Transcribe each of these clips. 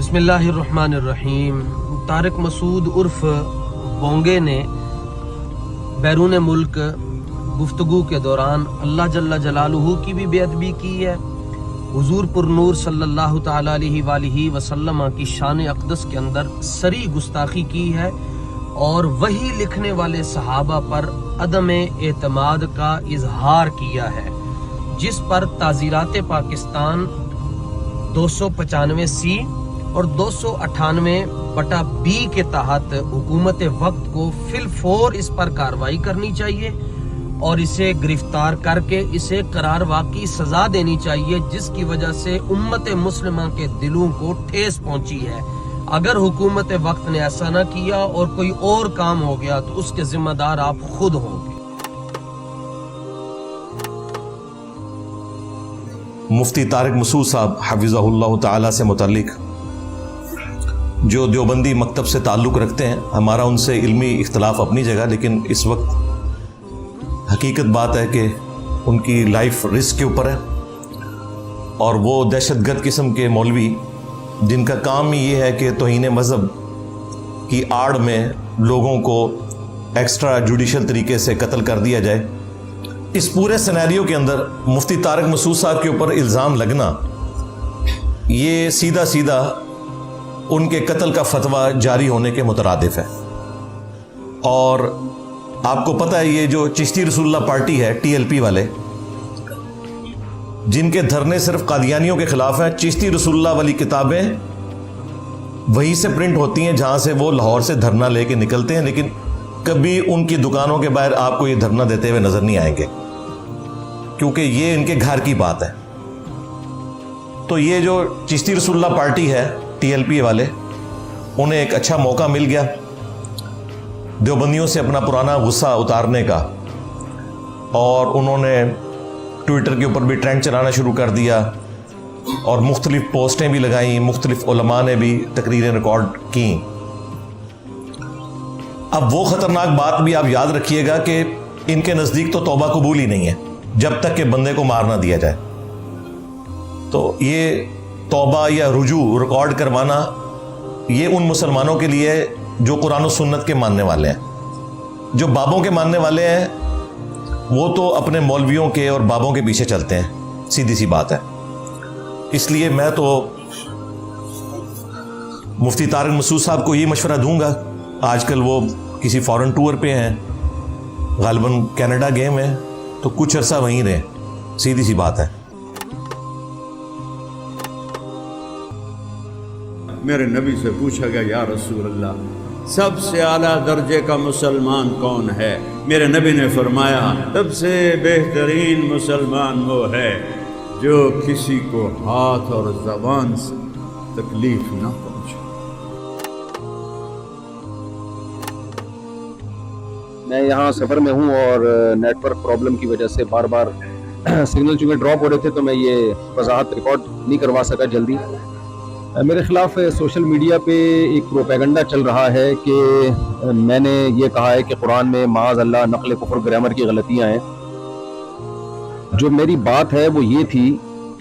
بسم اللہ الرحمن الرحیم۔ طارق مسعود عرف بونگے نے بیرون ملک گفتگو کے دوران اللہ جل جلالہ کی بھی بے ادبی کی ہے، حضور پر نور صلی اللہ تعالی علیہ وآلہ وسلم کی شان اقدس کے اندر سری گستاخی کی ہے، اور وہی لکھنے والے صحابہ پر عدم اعتماد کا اظہار کیا ہے، جس پر تعزیرات پاکستان 295C اور 298/B کے تحت حکومت وقت کو فی الفور اس پر کارروائی کرنی چاہیے اور اسے گرفتار کر کے اسے قرار واقعی سزا دینی چاہیے، جس کی وجہ سے امت مسلمہ کے دلوں کو ٹھیس پہنچی ہے۔ اگر حکومت وقت نے ایسا نہ کیا اور کوئی اور کام ہو گیا تو اس کے ذمہ دار آپ خود ہوں گے۔ مفتی طارق مسعود صاحب حفظہ اللہ تعالی سے متعلق جو دیوبندی مکتب سے تعلق رکھتے ہیں، ہمارا ان سے علمی اختلاف اپنی جگہ، لیکن اس وقت حقیقت بات ہے کہ ان کی لائف رسک کے اوپر ہے، اور وہ دہشت گرد قسم کے مولوی جن کا کام ہی یہ ہے کہ توہین مذہب کی آڑ میں لوگوں کو ایکسٹرا جوڈیشل طریقے سے قتل کر دیا جائے، اس پورے سینیریو کے اندر مفتی طارق مسعود صاحب کے اوپر الزام لگنا یہ سیدھا سیدھا ان کے قتل کا فتویٰ جاری ہونے کے مترادف ہے۔ اور آپ کو پتہ ہے یہ جو چشتی رسول اللہ پارٹی ہے، TLP والے، جن کے دھرنے صرف قادیانیوں کے خلاف ہیں، چشتی رسول اللہ والی کتابیں وہیں سے پرنٹ ہوتی ہیں جہاں سے وہ لاہور سے دھرنا لے کے نکلتے ہیں، لیکن کبھی ان کی دکانوں کے باہر آپ کو یہ دھرنا دیتے ہوئے نظر نہیں آئیں گے، کیونکہ یہ ان کے گھر کی بات ہے۔ تو یہ جو چشتی رسول اللہ پارٹی ہے، TLP والے، انہیں ایک اچھا موقع مل گیا دیوبندیوں سے اپنا پرانا غصہ اتارنے کا، اور انہوں نے ٹویٹر کے اوپر بھی ٹرینڈ چلانا شروع کر دیا اور مختلف پوسٹیں بھی لگائیں، مختلف علماء نے بھی تقریریں ریکارڈ کیں۔ اب وہ خطرناک بات بھی آپ یاد رکھیے گا کہ ان کے نزدیک تو توبہ قبول ہی نہیں ہے جب تک کہ بندے کو مار نہ دیا جائے۔ تو یہ توبہ یا رجوع ریکارڈ کروانا یہ ان مسلمانوں کے لیے جو قرآن و سنت کے ماننے والے ہیں۔ جو بابوں کے ماننے والے ہیں وہ تو اپنے مولویوں کے اور بابوں کے پیچھے چلتے ہیں، سیدھی سی بات ہے۔ اس لیے میں تو مفتی طارق مسعود صاحب کو یہ مشورہ دوں گا، آج کل وہ کسی فارن ٹور پہ ہیں، غالباً کینیڈا گئے ہیں، تو کچھ عرصہ وہیں رہیں، سیدھی سی بات ہے۔ میرے نبی سے پوچھا گیا، یا رسول اللہ سب سے اعلیٰ درجے کا مسلمان کون ہے؟ میرے نبی نے فرمایا، سب سے بہترین مسلمان وہ ہے جو کسی کو ہاتھ اور زبان سے تکلیف نہ پہنچے۔ میں یہاں سفر میں ہوں اور نیٹ ورک پرابلم کی وجہ سے بار بار سگنل چونکہ ڈراپ ہو رہے تھے تو میں یہ وضاحت ریکارڈ نہیں کروا سکا جلدی۔ میرے خلاف سوشل میڈیا پہ ایک پروپیگنڈا چل رہا ہے کہ میں نے یہ کہا ہے کہ قرآن میں معاذ اللہ نقل کفر گرامر کی غلطیاں ہیں۔ جو میری بات ہے وہ یہ تھی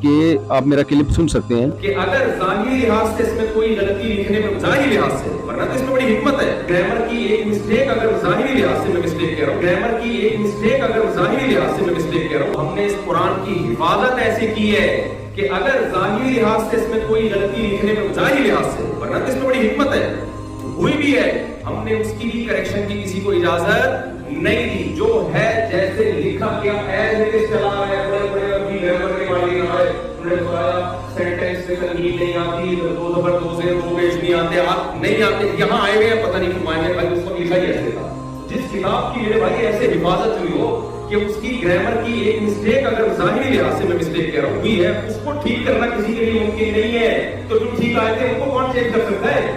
کہ آپ میرا کلپ سن سکتے ہیں کہ اگر ظاہری لحاظ سے اس میں کوئی غلطی لکھنے میں، ظاہری لحاظ سے، ورنہ تو اس میں بڑی حکمت ہے، گرامر کی ایک مسٹیک اگر ظاہری لحاظ سے میں مسٹیک کہہ رہا ہوں، گرامر کی ایک مسٹیک اگر ظاہری لحاظ سے میں مسٹیک کہہ رہا ہوں، ہم نے اس قرآن کی حفاظت ایسے کی ہے کہ اگر ظاہری لحاظ سے اس میں کوئی غلطی لکھنے میں، ظاہری لحاظ سے، ورنہ تو اس میں بڑی حکمت ہے، ہوئی بھی ہے، ہم نے اس کی بھی کریکشن کی کسی کو اجازت نہیں دی، جو ہے جیسے لکھا گیا ایز اٹ از چلا رہا ہے۔ بڑے بڑے ابھی گرامر کے مالی نہ ہے، انہوں نے بتایا سینٹینس سے تنقید نہیں آتی، دو زبر دو سے دو پیش نہیں آتے، آپ نہیں آتے، یہاں آئے ہوئے ہیں، پتہ نہیں کیوں آئے ہیں، بھائی اس کو لکھا ہی ایسے تھا۔ جس کتاب کی میرے بھائی ایسے حفاظت ہوئی ہو کہ اس کی گرامر کی ایک مسٹیک اگر ظاہری لحاظ سے میں مسٹیک کہہ رہا ہوں ہوئی ہے، اس کو ٹھیک کرنا کسی کے لیے ممکن نہیں ہے، تو جو ٹھیک آئے تھے ان کو کون چینج کر سکتا ہے؟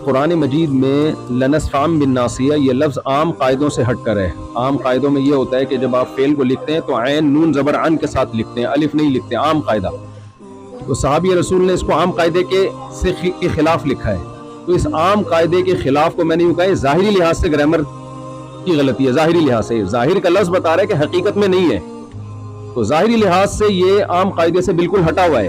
قرآن مجید میں لنسفام بالناصیہ یہ لفظ عام قاعدوں سے ہٹ کر ہے۔ عام قاعدوں میں یہ ہوتا ہے کہ جب آپ فعل کو لکھتے ہیں تو عین نون زبر عن کے ساتھ لکھتے ہیں، الف نہیں لکھتے، عام قاعدہ۔ تو صحابی رسول نے اس کو عام قاعدے کے خلاف لکھا ہے، تو اس عام قاعدے کے خلاف کو میں نے یوں کہا ظاہری لحاظ سے گرامر کی غلطی ہے، ظاہری لحاظ سے، ظاہر کا لفظ بتا رہا ہے کہ حقیقت میں نہیں ہے، تو ظاہری لحاظ سے یہ عام قاعدے سے بالکل ہٹا ہوا ہے۔